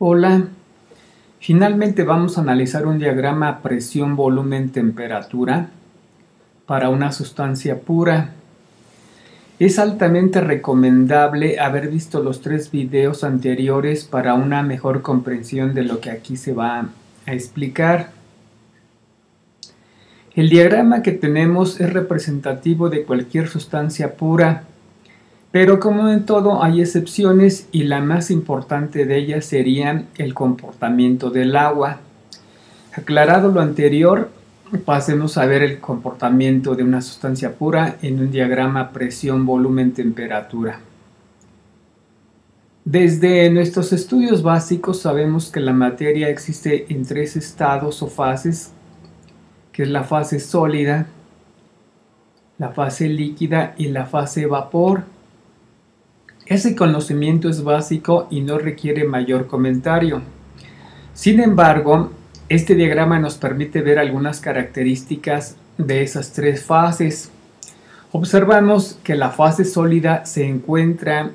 Hola, finalmente vamos a analizar un diagrama presión, volumen, temperatura para una sustancia pura. Es altamente recomendable haber visto los 3 videos anteriores para una mejor comprensión de lo que aquí se va a explicar. El diagrama que tenemos es representativo de cualquier sustancia pura, pero como en todo hay excepciones y la más importante de ellas sería el comportamiento del agua. Aclarado lo anterior, pasemos a ver el comportamiento de una sustancia pura en un diagrama presión, volumen, temperatura. Desde nuestros estudios básicos sabemos que la materia existe en 3 estados o fases, que es la fase sólida, la fase líquida y la fase vapor. Ese conocimiento es básico y no requiere mayor comentario. Sin embargo, este diagrama nos permite ver algunas características de esas 3 fases. Observamos que la fase sólida se encuentra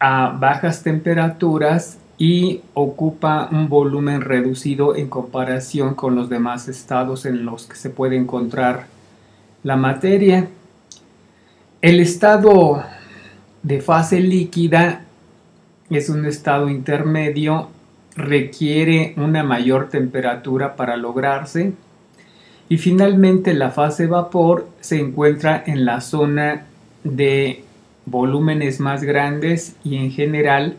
a bajas temperaturas y ocupa un volumen reducido en comparación con los demás estados en los que se puede encontrar la materia. El estado de fase líquida es un estado intermedio, requiere una mayor temperatura para lograrse, y finalmente la fase vapor se encuentra en la zona de volúmenes más grandes y en general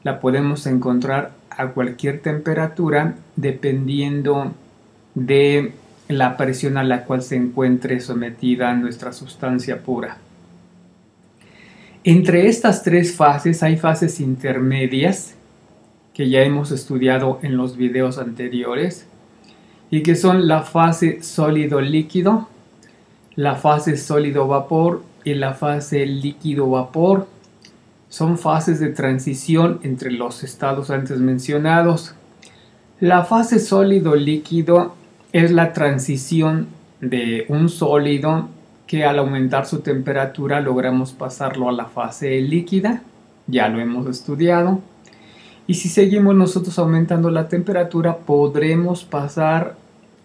la podemos encontrar a cualquier temperatura dependiendo de la presión a la cual se encuentre sometida nuestra sustancia pura. Entre estas 3 fases hay fases intermedias que ya hemos estudiado en los videos anteriores y que son la fase sólido-líquido, la fase sólido-vapor y la fase líquido-vapor. Son fases de transición entre los estados antes mencionados. La fase sólido-líquido es la transición de un sólido que al aumentar su temperatura logramos pasarlo a la fase líquida, ya lo hemos estudiado. Y si seguimos nosotros aumentando la temperatura, podremos pasar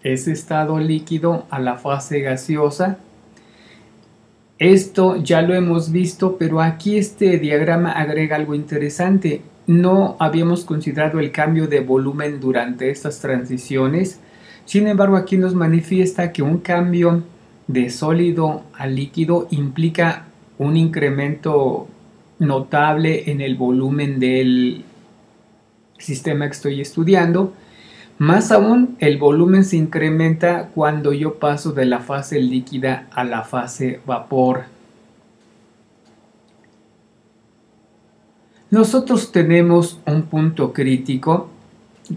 ese estado líquido a la fase gaseosa. Esto ya lo hemos visto, pero aquí este diagrama agrega algo interesante. No habíamos considerado el cambio de volumen durante estas transiciones. Sin embargo, aquí nos manifiesta que un cambio de sólido a líquido implica un incremento notable en el volumen del sistema que estoy estudiando. Más aún, el volumen se incrementa cuando yo paso de la fase líquida a la fase vapor. Nosotros tenemos un punto crítico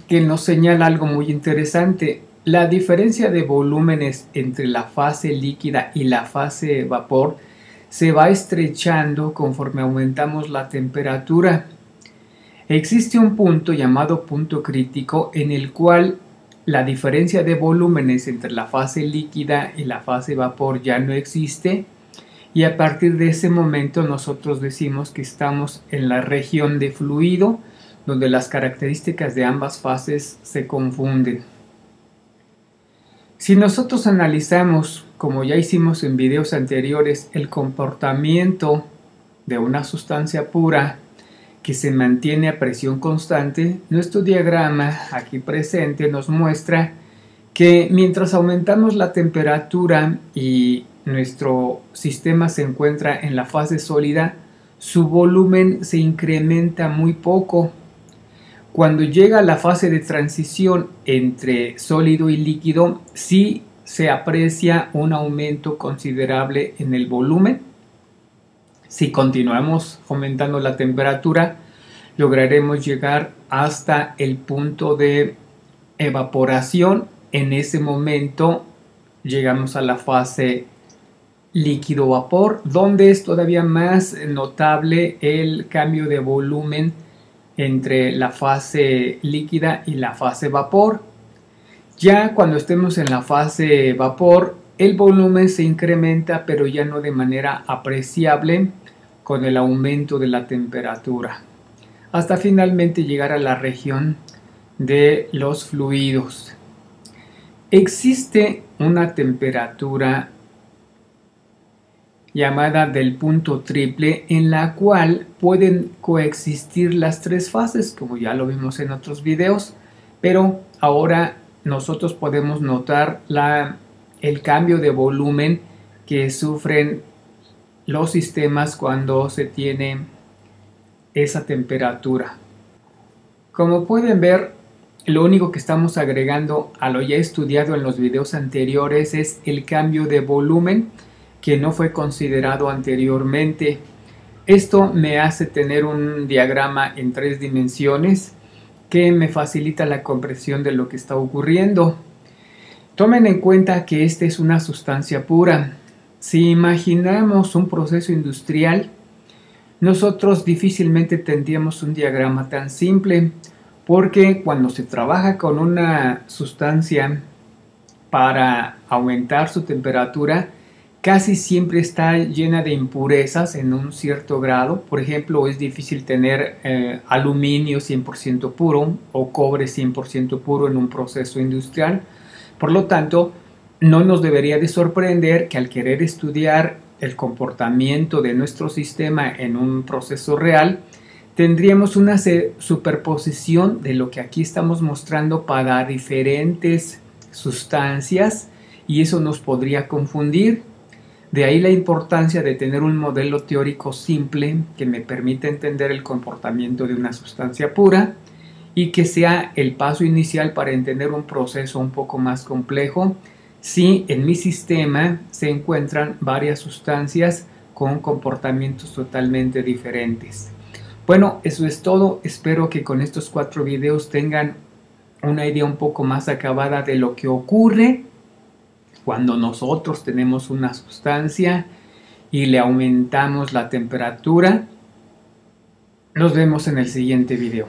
que nos señala algo muy interesante. La diferencia de volúmenes entre la fase líquida y la fase vapor se va estrechando conforme aumentamos la temperatura. Existe un punto llamado punto crítico en el cual la diferencia de volúmenes entre la fase líquida y la fase vapor ya no existe, y a partir de ese momento nosotros decimos que estamos en la región de fluido, donde las características de ambas fases se confunden. Si nosotros analizamos, como ya hicimos en videos anteriores, el comportamiento de una sustancia pura que se mantiene a presión constante, nuestro diagrama aquí presente nos muestra que mientras aumentamos la temperatura y nuestro sistema se encuentra en la fase sólida, su volumen se incrementa muy poco. Cuando llega a la fase de transición entre sólido y líquido, sí se aprecia un aumento considerable en el volumen. Si continuamos aumentando la temperatura, lograremos llegar hasta el punto de evaporación. En ese momento llegamos a la fase líquido-vapor, donde es todavía más notable el cambio de volumen entre la fase líquida y la fase vapor. Ya cuando estemos en la fase vapor, el volumen se incrementa, pero ya no de manera apreciable con el aumento de la temperatura, hasta finalmente llegar a la región de los fluidos. Existe una temperatura llamada del punto triple, en la cual pueden coexistir las tres fases, como ya lo vimos en otros videos, pero ahora nosotros podemos notar el cambio de volumen que sufren los sistemas cuando se tiene esa temperatura. Como pueden ver, lo único que estamos agregando a lo ya estudiado en los videos anteriores es el cambio de volumen, que no fue considerado anteriormente. Esto me hace tener un diagrama en 3 dimensiones que me facilita la comprensión de lo que está ocurriendo. Tomen en cuenta que esta es una sustancia pura. Si imaginamos un proceso industrial, nosotros difícilmente tendríamos un diagrama tan simple, porque cuando se trabaja con una sustancia para aumentar su temperatura, casi siempre está llena de impurezas en un cierto grado. Por ejemplo, es difícil tener aluminio 100% puro o cobre 100% puro en un proceso industrial. Por lo tanto, no nos debería de sorprender que al querer estudiar el comportamiento de nuestro sistema en un proceso real, tendríamos una superposición de lo que aquí estamos mostrando para diferentes sustancias, y eso nos podría confundir. De ahí la importancia de tener un modelo teórico simple que me permita entender el comportamiento de una sustancia pura y que sea el paso inicial para entender un proceso un poco más complejo si en mi sistema se encuentran varias sustancias con comportamientos totalmente diferentes. Bueno, eso es todo. Espero que con estos 4 videos tengan una idea un poco más acabada de lo que ocurre cuando nosotros tenemos una sustancia y le aumentamos la temperatura. Nos vemos en el siguiente video.